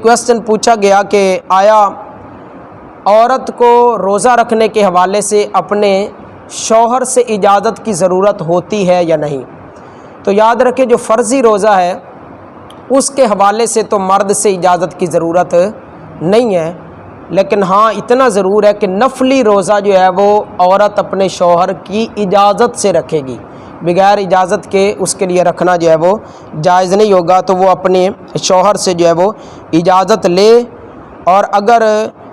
Question پوچھا گیا کہ آیا عورت کو روزہ رکھنے کے حوالے سے اپنے شوہر سے اجازت کی ضرورت ہوتی ہے یا نہیں؟ تو یاد رکھیں جو فرضی روزہ ہے اس کے حوالے سے تو مرد سے اجازت کی ضرورت نہیں ہے، لیکن ہاں اتنا ضرور ہے کہ نفلی روزہ جو ہے وہ عورت اپنے شوہر کی اجازت سے رکھے گی، بغیر اجازت کے اس کے لیے رکھنا جو ہے وہ جائز نہیں ہوگا، تو وہ اپنے شوہر سے جو ہے وہ اجازت لے، اور اگر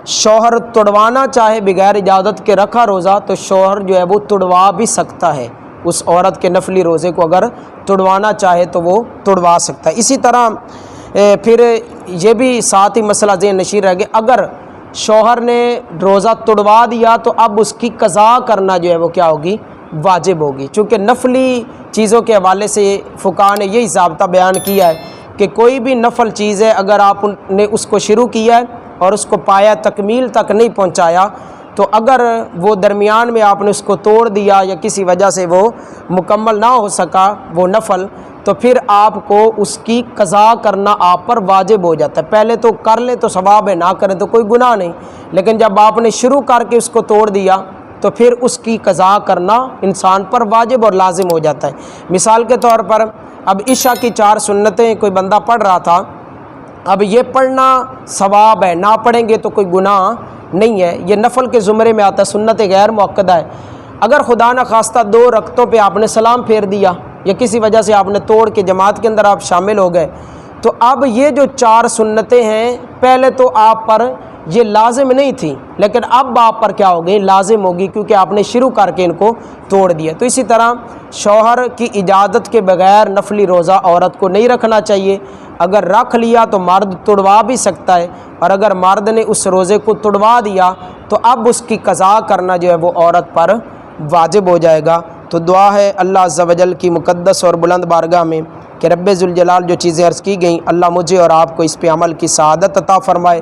شوہر توڑوانا چاہے بغیر اجازت کے رکھا روزہ تو شوہر جو ہے وہ توڑوا بھی سکتا ہے، اس عورت کے نفلی روزے کو اگر توڑوانا چاہے تو وہ توڑوا سکتا ہے۔ اسی طرح پھر یہ بھی ساتھ ہی مسئلہ ذہن نشین رہ گیا، اگر شوہر نے روزہ توڑوا دیا تو اب اس کی قضا کرنا جو ہے وہ کیا ہوگی؟ واجب ہوگی، چونکہ نفلی چیزوں کے حوالے سے فقہاء نے یہی ضابطہ بیان کیا ہے کہ کوئی بھی نفل چیز ہے اگر آپ نے اس کو شروع کیا ہے اور اس کو پایا تکمیل تک نہیں پہنچایا، تو اگر وہ درمیان میں آپ نے اس کو توڑ دیا یا کسی وجہ سے وہ مکمل نہ ہو سکا وہ نفل، تو پھر آپ کو اس کی قضا کرنا آپ پر واجب ہو جاتا ہے۔ پہلے تو کر لیں تو ثواب ہے، نہ کریں تو کوئی گناہ نہیں، لیکن جب آپ نے شروع کر کے اس کو توڑ دیا تو پھر اس کی قضا کرنا انسان پر واجب اور لازم ہو جاتا ہے۔ مثال کے طور پر اب عشاء کی 4 سنتیں کوئی بندہ پڑھ رہا تھا، اب یہ پڑھنا ثواب ہے، نہ پڑھیں گے تو کوئی گناہ نہیں ہے، یہ نفل کے زمرے میں آتا ہے، سنت غیر مؤکدہ ہے۔ اگر خدا نخواستہ 2 رکعتوں پہ آپ نے سلام پھیر دیا یا کسی وجہ سے آپ نے توڑ کے جماعت کے اندر آپ شامل ہو گئے، تو اب یہ جو 4 سنتیں ہیں پہلے تو آپ پر یہ لازم نہیں تھی، لیکن اب آپ پر کیا ہوگی؟ لازم ہوگی، کیونکہ آپ نے شروع کر کے ان کو توڑ دیا۔ تو اسی طرح شوہر کی اجازت کے بغیر نفلی روزہ عورت کو نہیں رکھنا چاہیے، اگر رکھ لیا تو مرد توڑوا بھی سکتا ہے، اور اگر مرد نے اس روزے کو توڑوا دیا تو اب اس کی قضا کرنا جو ہے وہ عورت پر واجب ہو جائے گا۔ تو دعا ہے اللہ عز و جل کی مقدس اور بلند بارگاہ میں کہ رب ذوالجلال جو چیزیں عرض کی گئیں اللہ مجھے اور آپ کو اس پہ عمل کی سعادت عطا فرمائے۔